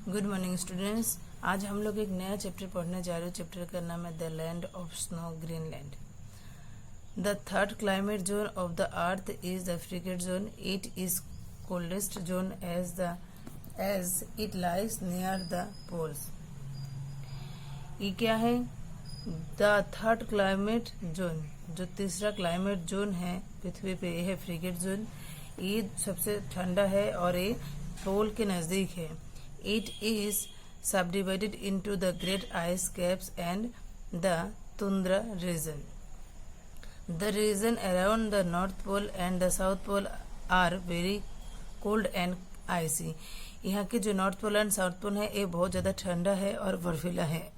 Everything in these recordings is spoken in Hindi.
Good morning students. आज हम लोग एक नया चैप्टर पढ़ने जा रहे हैं। चैप्टर का नाम है the land of snow, Greenland. The third climate zone of the earth is the frigid zone. It is coldest zone as it lies near the poles. ये क्या है? द थर्ड क्लाइमेट जोन, जो तीसरा क्लाइमेट जोन है पृथ्वी पे, यह है फ्रिगेट जोन। ये सबसे ठंडा है और ये पोल के नज़दीक है। It is subdivided into the great ice caps and the tundra region. The region around the North Pole and the South Pole are very cold and icy. यहाँ के जो north pole and south pole है ये बहुत ज़्यादा ठंडा है और बर्फीला है।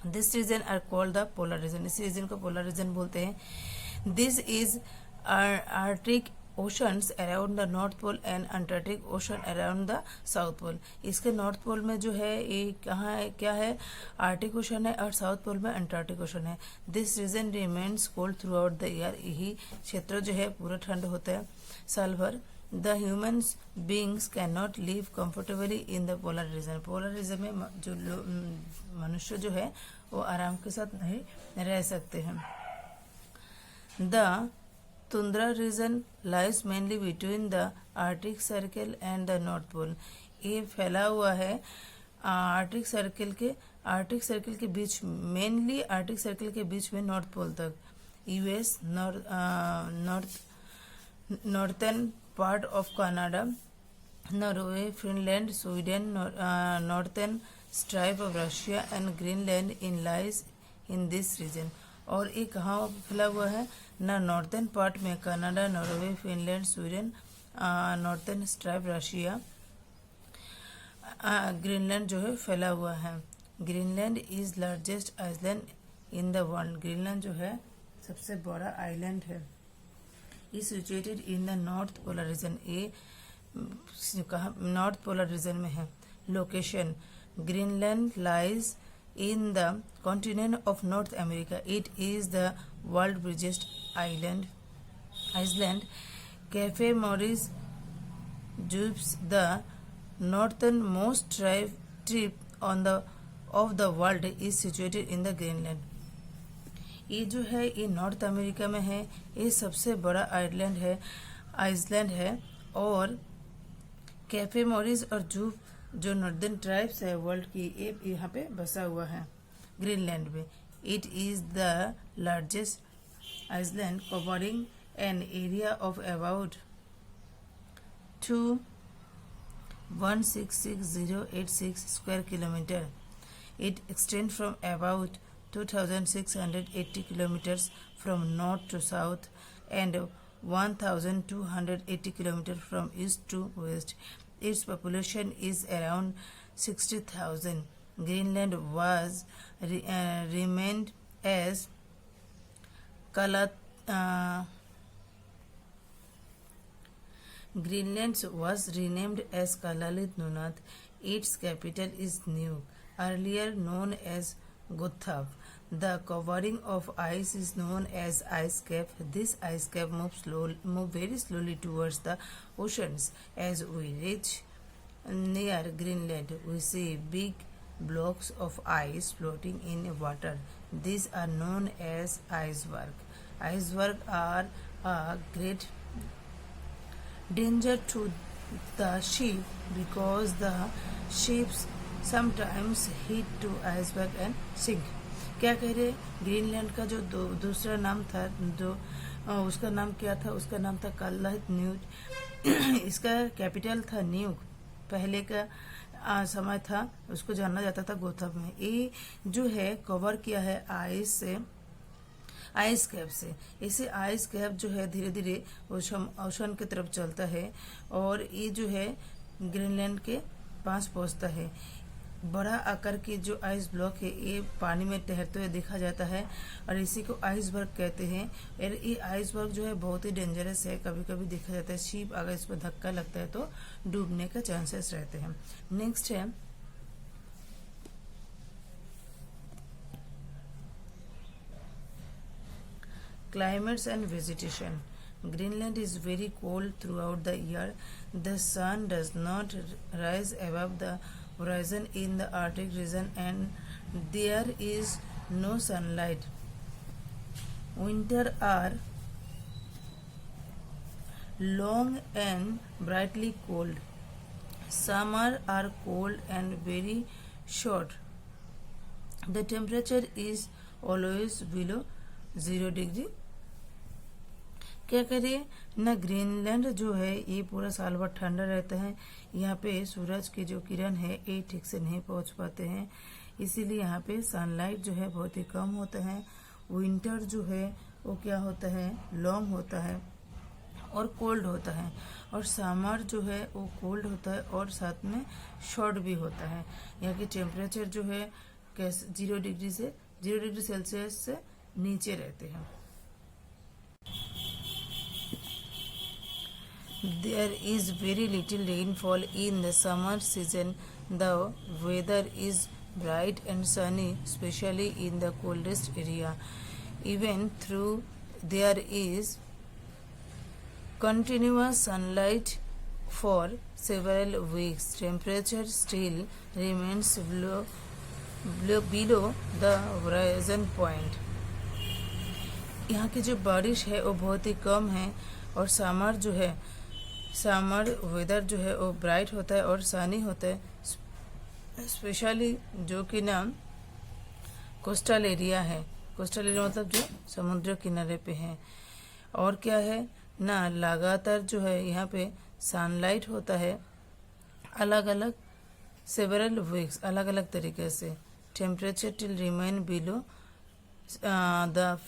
This region are called the polar region. इस रीजन को पोलर रीजन बोलते हैं। This is Arctic oceans around the north pole and Antarctic ocean around the south pole. इसके नॉर्थ पोल में जो है ये कहाँ है, क्या है? आर्टिक ओशन है और साउथ पोल में अंटार्कटिक ओशन है। This region remains cold throughout the year. यही क्षेत्र जो है पूरा ठंड होता है साल भर। The humans beings can not live comfortably in the polar reason. Polar region में जो मनुष्य जो है वो आराम के साथ नहीं रह सकते हैं। The Tundra region lies mainly between the Arctic Circle and the North Pole. ये फैला हुआ है आर्टिक सर्कल के बीच, मेनली आर्टिक सर्कल के बीच में नॉर्थ पोल तक। US, northern part of Canada, Norway, Finland, Sweden, northern stripe of Russia and Greenland in lies in this region. और ये कहाँ फैला हुआ है? ना नॉर्थर्न पार्ट में Canada, Norway, Finland, Sweden, northern stripe Russia, Greenland जो है फैला हुआ है। Greenland is largest island in the world. Greenland जो है सबसे बड़ा आइलैंड है। Is situated in the north polar region. ये कहाँ? नॉर्थ पोलर रीजन में है। Location: Greenland lies in the continent of North America. It is the world's biggest island. Cape Maurice gives the northernmost strip of the world is situated in the Greenland. ये जो है ये नॉर्थ अमेरिका में है। ये सबसे बड़ा आइसलैंड है और कैफे मॉरिस और जूप जो नॉर्दर्न ट्राइब्स है वर्ल्ड की, ये यहाँ पे बसा हुआ है ग्रीनलैंड में। It is the largest Iceland covering an area of about 2,166,086 square kilometre. It extend from about 2,680 kilometres from north to south and 1,280 kilometre from east to west. Its population is around 60,000. Greenland was renamed as Kalalit Nunath. Its capital is Nuuk, earlier known as Gotthard. The covering of ice is known as ice cap. This ice cap moves very slowly towards the oceans. As we reach near Greenland, we see big blocks of ice floating in water. These are known as icebergs. Icebergs are a great danger to the ship because the ships sometimes hit to iceberg and sink. क्या कह रहे? ग्रीनलैंड का जो दूसरा नाम था, जो उसका नाम क्या था? उसका नाम था कालाहित न्यूट। इसका कैपिटल था न्यूक। पहले का समय था, उसको जाना जाता था गोथम में। ये जो है कवर किया है आइस से, आइस कैप से। इसे आइस कैप जो है धीरे धीरे ओशन की तरफ चलता है और ये जो है ग्रीनलैंड के पास पहुंचता है। बड़ा आकार की जो आइस ब्लॉक है ये पानी में तैरते हुए देखा जाता है और इसी को आइसबर्ग कहते हैं। और ये आइसबर्ग जो है बहुत ही डेंजरस है। कभी कभी देखा जाता है शिप अगर इस पर धक्का लगता है तो डूबने का चांसेस रहते हैं। नेक्स्ट है climates and vegetation. Greenland is very cold throughout the year. The sun does not rise above the horizon in the Arctic region and there is no sunlight. Winter are long and brightly cold. Summer are cold and very short. The temperature is always below 0 degree. क्या करिए ना, ग्रीनलैंड जो है ये पूरा साल भर ठंडा रहता है। यहाँ पे सूरज की जो किरण है ये ठीक से नहीं पहुँच पाते हैं, इसीलिए यहाँ पे सनलाइट जो है बहुत ही कम होता है। विंटर जो है वो क्या होता है, लॉन्ग होता है और कोल्ड होता है, और समर जो है वो कोल्ड होता है और साथ में शॉर्ट भी होता है। यहाँ की टेम्परेचर जो है कैसे 0 डिग्री सेल्सियस से नीचे रहते हैं। There is very little rainfall in the summer season. The weather is bright and sunny, especially in the coldest area. Even though there is continuous sunlight for several weeks, temperature still remains below the horizon point. यहाँ की जो बारिश है वो बहुत ही कम है, और समर वेदर जो है वो ब्राइट होता है और सनी होता है, स्पेशली जो कि ना कोस्टल एरिया है। कोस्टल एरिया मतलब जो समुद्र किनारे पे है। और क्या है ना, लगातार जो है यहाँ पे सनलाइट होता है अलग अलग सेवरल वीक्स, अलग अलग तरीके से। Temperature till remain below the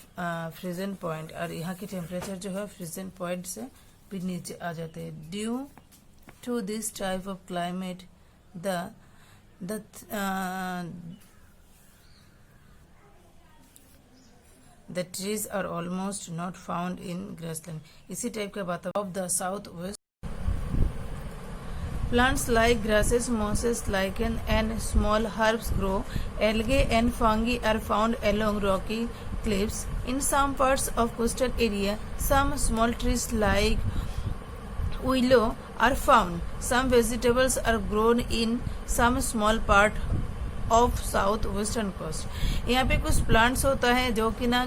फ्रीजन point, और यहाँ की टेम्परेचर जो है फ्रीजन पॉइंट से भी नीचे आ जाते हैं। Due to this type of climate the trees are almost not found in grassland. इसी टाइप का वातावरण of the southwest. Plants like grasses, mosses, lichen and small herbs grow. Algae and fungi are found along rocky cliffs. In some parts of coastal area, some small trees like willow are found. Some vegetables are grown in some small part of south western coast. यहाँ पे कुछ प्लांट्स होता है जो कि ना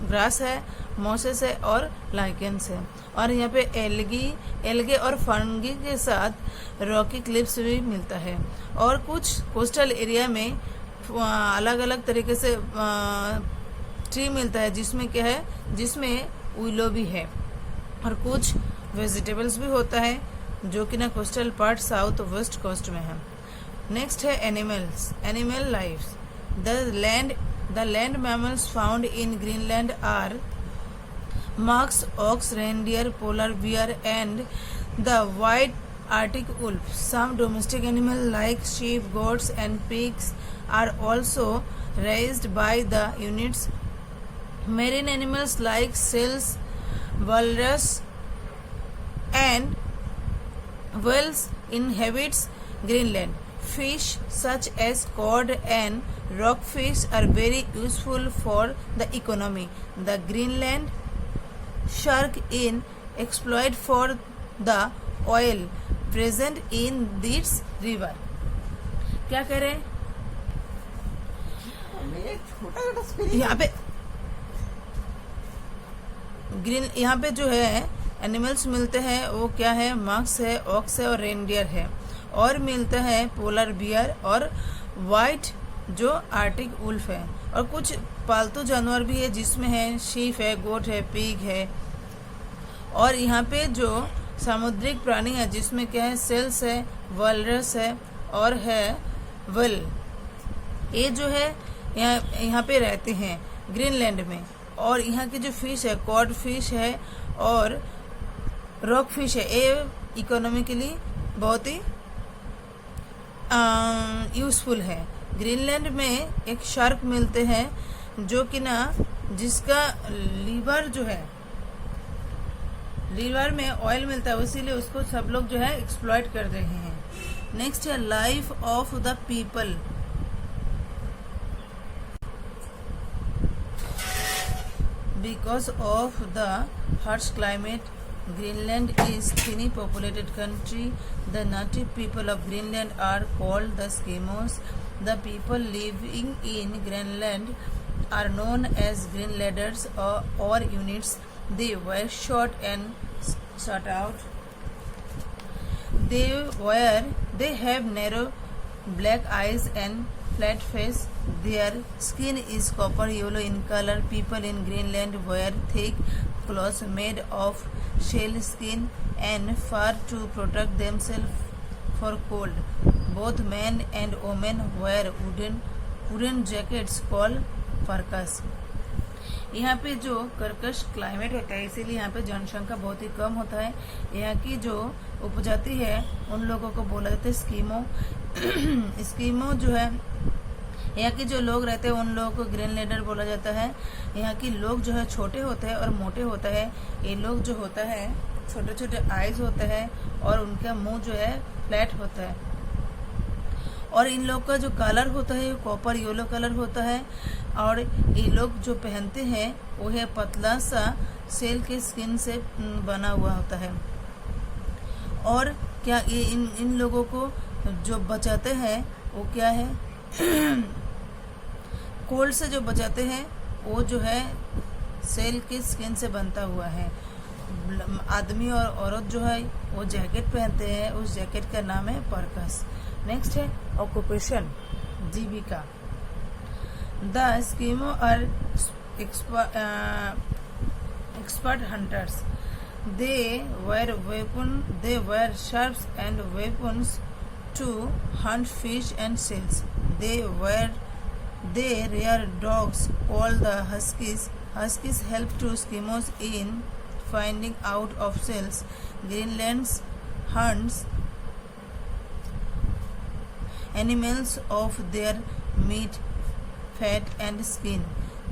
ग्रास है, मोसेस है और लाइकेंस है, और यहाँ पे एल्गे और फंगी के साथ रॉकी क्लिप्स भी मिलता है। और कुछ कोस्टल एरिया में अलग अलग तरीके से ट्री मिलता है, जिसमें क्या है, जिसमें विलो भी है, और कुछ वेजिटेबल्स भी होता है जो कि ना coastal part south west coast में है। नेक्स्ट है animal lifes. The land mammals found in Greenland are marks, ox, reindeer, polar bear and the white arctic wolf. Some domestic animal like sheep, goats and pigs are also raised by the units. Marine animals like seals, walrus and whales inhabits Greenland. Fish such as cod and rockfish are very useful for the economy. The Greenland shark is exploited for the oil present in this river. क्या कह रहे हैं यहाँ पे जो है एनिमल्स मिलते हैं वो क्या है, मार्क्स है, ऑक्स है और रेनडियर है, और मिलता है पोलर बियर और वाइट जो आर्टिक वुल्फ है, और कुछ पालतू जानवर भी है जिसमें है शीप है, गोट है, पिग है, और यहाँ पे जो सामुद्रिक प्राणी है जिसमें क्या है, सेल्स है, वॉलरस है और है वेल। ये जो है यहाँ पे रहते हैं ग्रीनलैंड में। और यहाँ की जो फिश है, कॉड फिश है और रॉक फिश है, ये इकोनॉमिकली बहुत ही यूजफुल है। ग्रीनलैंड में एक शार्क मिलते हैं जो कि ना जिसका लीवर जो है, लीवर में ऑयल मिलता है, इसीलिए उसको सब लोग जो है एक्सप्लॉइट कर रहे हैं। नेक्स्ट है life of the people. Because of the harsh climate, Greenland is thinly populated country. The native people of Greenland are called the Eskimos. The people living in Greenland are known as Greenlanders or Inuits. They were short and shut out. They have narrow black eyes and flat face. Their skin is copper yellow in color. People in Greenland wear thick clothes made of shell skin and fur to protect themselves for cold. Both men and women wear wooden jackets called parkas. यहाँ पे जो कर्कश क्लाइमेट होता है, इसीलिए यहाँ पे जनसंख्या बहुत ही कम होता है. यहाँ की जो उपजाति है उन लोगों को बोला जाता है स्कीमो. स्कीमो जो है, यहाँ के जो लोग रहते हैं उन लोगों को ग्रीनलैंडर बोला जाता है. यहाँ के लोग जो है छोटे होते हैं और मोटे होता है. ये लोग जो होता है छोटे छोटे आइज होते हैं और उनका मुंह जो है फ्लैट होता है. और इन लोग का जो कलर होता है कॉपर येलो कलर होता है. और ये लोग जो पहनते हैं वो है पतला सा सेल के स्किन से बना हुआ होता है. और क्या ये इन लोगों को जो बचाते हैं वो क्या है, कोल्ड से जो बचाते हैं वो जो है सेल के स्किन से बनता हुआ है. आदमी और औरत जो है वो जैकेट पहनते हैं, उस जैकेट का नाम है परकस. नेक्स्ट है ऑक्यूपेशन, जीविका. The Eskimo are expert hunters. They wear sharps and weapons to hunt fish and seals. They rear dogs called the huskies. Huskies help to Eskimos in finding out of seals. Greenland hunts animals of their meat, fat and skin.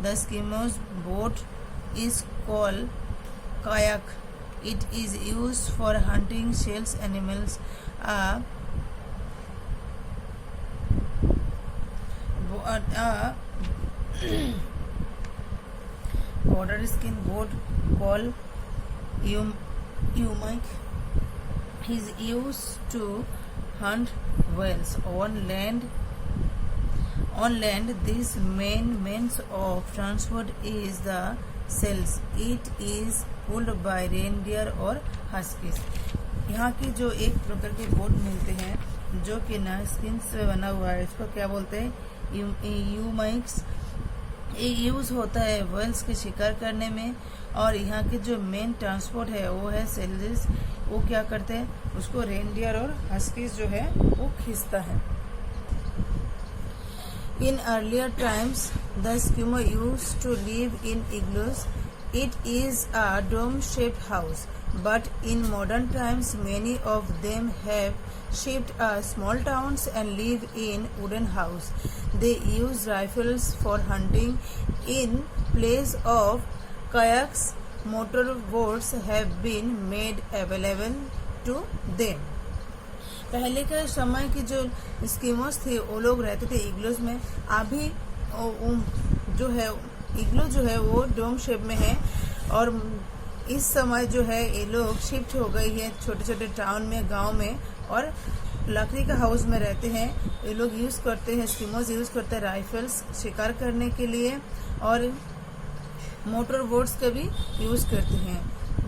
The Eskimos boat is called kayak. It is used for hunting shells animals. A border skin boat called Umike is used to hunt whales. On land, this main means of transport is the sails. It is pulled by reindeer और huskies. यहाँ की जो एक प्रकार के बोट मिलते हैं जो कि ना स्किन से बना हुआ है, इसको क्या बोलते हैं, यूमाइक्स. ये यूज होता है व्हेल्स के शिकार करने में. और यहाँ के जो मेन ट्रांसपोर्ट है वो है सेल्स. वो क्या करते हैं, उसको रेनडियर और हस्कीज जो है वो खींचता है. In earlier times, the Eskimo used to live in igloos. It is a dome-shaped house, but in modern times, many of them have shifted small towns and live in wooden house. They use rifles for hunting in place of kayaks. Motor boats have been made available to them. पहले के समय की जो स्कीमोस थे वो लोग रहते थे इग्लोज में. अभी जो है इग्लो जो है वो डोम शेप में है. और इस समय जो है ये लोग शिफ्ट हो गई है छोटे छोटे टाउन में, गांव में, और लकड़ी का हाउस में रहते हैं. ये लोग यूज करते हैं, स्कीमोस यूज करते हैं राइफल्स शिकार करने के लिए और मोटर बोट्स का भी यूज करते हैं.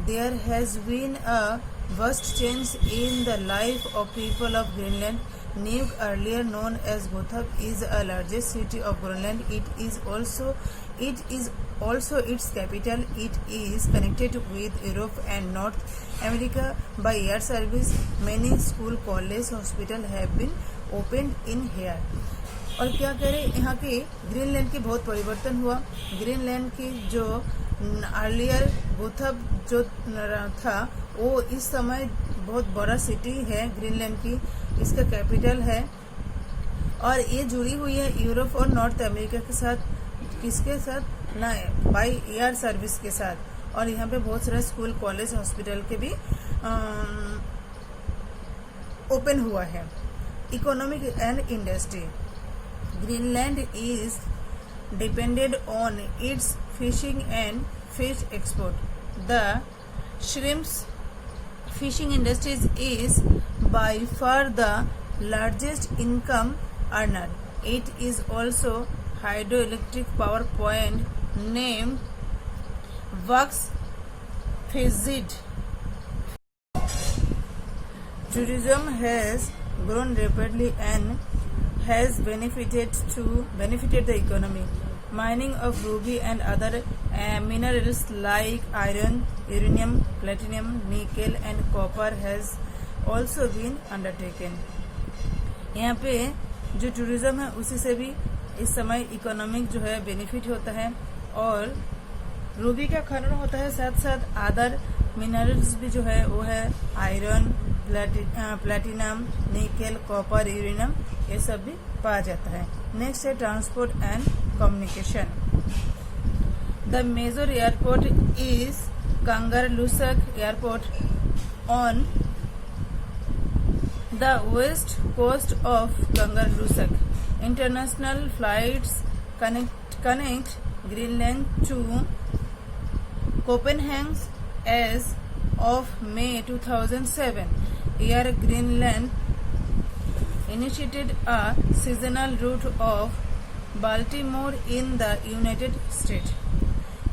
There has been a vast change in the life of people of Greenland. Nuuk, earlier known as Gotthard, is the largest city of Greenland. It is also its capital. It is connected with Europe and North America by air service. Many school, college, hospital have been opened in here. और क्या करें, यहाँ के ग्रीनलैंड के बहुत परिवर्तन हुआ. ग्रीनलैंड की जो अर्लियर गोथब जो था वो इस समय बहुत बड़ा सिटी है ग्रीनलैंड की, इसका कैपिटल है. और ये जुड़ी हुई है यूरोप और नॉर्थ अमेरिका के साथ. किसके साथ ना, बाय एयर सर्विस के साथ. और यहाँ पे बहुत सारे स्कूल, कॉलेज, हॉस्पिटल के भी ओपन हुआ है. Economic and industry. Greenland is depended on its fishing and fish export. The shrimps fishing industries is by far the largest income earner. It is also hydroelectric power plant named Works Fizid. Tourism has grown rapidly and has benefited the economy. Mining of ruby and other minerals like iron, uranium, platinum, nickel and copper has also been undertaken. यहाँ पे जो टूरिज्म है उसी से भी इस समय इकोनॉमिक जो है बेनिफिट होता है और रूबी का खनन होता है, साथ साथ अदर मिनरल्स भी जो है वो है iron, platinum, nickel, copper, uranium, ये सब भी पाया जाता है. नेक्स्ट है transport and communication. The major airport is Kangerlussuaq airport on the west coast of Kangerlussuaq. International flights connect Greenland to Copenhagen as of May 2007. Air Greenland initiated a seasonal route of Baltimore in the United States.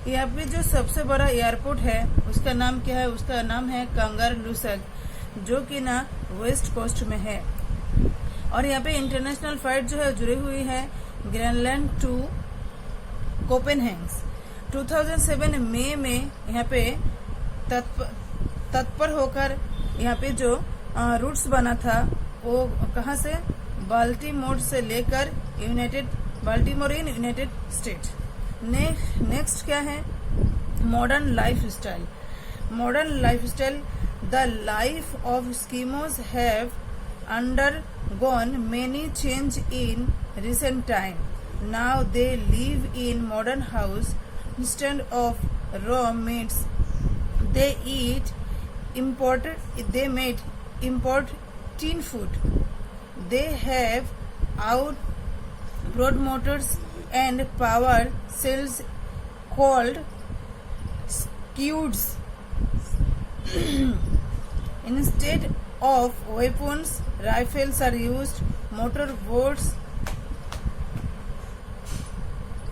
यहाँ पे जो सबसे बड़ा एयरपोर्ट है उसका नाम क्या है? उसका नाम है कंगरलुसक, जो कि ना वेस्ट कोस्ट में है. और यहाँ पे इंटरनेशनल फ्लाइट जो है जुड़ी हुई है ग्रीनलैंड टू कोपेनहेगन. 2007 मई में यहाँ पे तत्पर होकर यहाँ पे जो रूट्स बना था वो कहाँ से? बाल्टीमोर से लेकर Baltimore in United states. Next क्या है? Modern life style. Modern lifestyle. The life of Eskimos have undergone many change in recent time. Now they live in modern house instead of raw meats. They import tin food. They have outboard motors and power cells called scuds. Instead of weapons, rifles are used.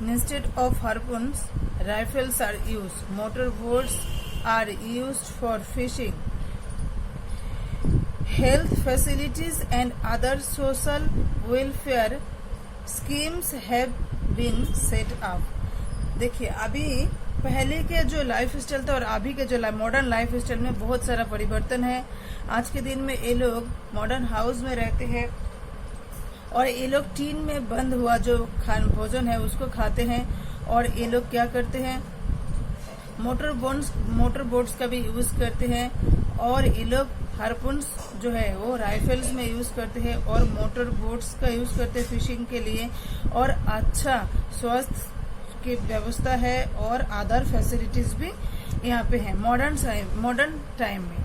Instead of harpoons, rifles are used. Motorboats are used for fishing. Health facilities and other social welfare schemes have been set up. देखिए, अभी पहले के जो लाइफ स्टाइल था और अभी के जो मॉडर्न लाइफ स्टाइल में बहुत सारा परिवर्तन है. आज के दिन में ये लोग मॉडर्न हाउस में रहते हैं और ये लोग टीन में बंद हुआ जो भोजन है उसको खाते हैं. और ये लोग क्या करते हैं? मोटर बोट्स का भी यूज करते हैं और ये लोग हार्पून्स जो है वो राइफल्स में यूज करते हैं और मोटर बोट्स का यूज करते हैं फिशिंग के लिए. और अच्छा स्वास्थ्य की व्यवस्था है और अदर फैसिलिटीज भी यहाँ पे है मॉडर्न टाइम में.